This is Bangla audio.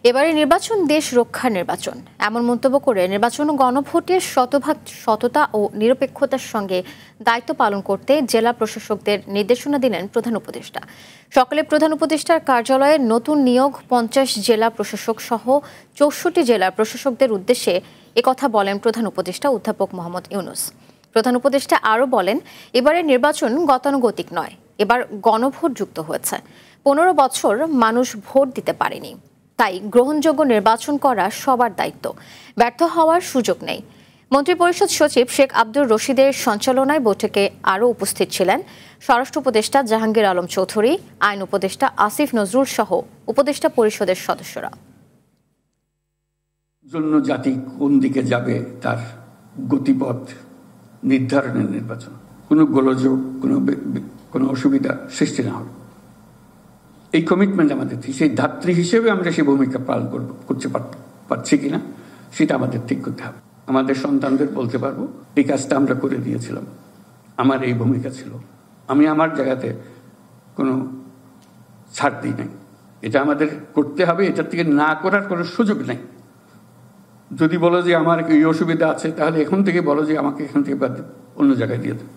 এবারে নির্বাচন দেশ রক্ষার নির্বাচন, এমন মন্তব্য করে নির্বাচন ও গণভোটের শতভাগ সততা ও নিরপেক্ষতার সঙ্গে দায়িত্ব পালন করতে জেলা প্রশাসকদের নির্দেশনা দিলেন প্রধান উপদেষ্টা। সকালে প্রধান উপদেষ্টার কার্যালয়ে নতুন নিয়োগ 50 জেলা প্রশাসক সহ 64 জেলার প্রশাসকদের উদ্দেশ্যে একথা বলেন প্রধান উপদেষ্টা অধ্যাপক মোহাম্মদ ইউনূস। প্রধান উপদেষ্টা আরও বলেন, এবারের নির্বাচন গতানুগতিক নয়, এবার গণভোট যুক্ত হয়েছে। 15 বছর মানুষ ভোট দিতে পারেনি, তাই গ্রহণযোগ্য নির্বাচন করা সবার দায়িত্ব, ব্যর্থ হওয়ার সুযোগ নেই। মন্ত্রিপরিষদ সচিব শেখ আব্দুর রশিদের সঞ্চালনায় বৈঠকে আরও উপস্থিত ছিলেন স্বরাষ্ট্র উপদেষ্টা জাহাঙ্গীর আলম চৌধুরী, আইন উপদেষ্টা আসিফ নজরুল সহ উপদেষ্টা পরিষদের সদস্যরা। জন্য জাতি কোন দিকে যাবে তার গতিপথ নির্ধারণের নির্বাচন, কোনো গোলযোগ, কোনো অসুবিধা সৃষ্টি না হবে, এই কমিটমেন্ট আমাদের। সেই ধাত্রী হিসেবে আমরা সেই ভূমিকা পালন করতে পারছি কিনা সেটা আমাদের ঠিক করতে হবে। আমাদের সন্তানদের বলতে পারবো এই কাজটা আমরা করে দিয়েছিলাম, আমার এই ভূমিকা ছিল, আমি আমার জায়গাতে কোনো ছাড় দিই নাই, এটা আমাদের করতে হবে, এটার থেকে না করার কোনো সুযোগ নেই। যদি বলো যে আমার এই অসুবিধা আছে, তাহলে এখন থেকে বলো যে আমাকে এখান থেকে অন্য জায়গায় দিয়ে দেবে।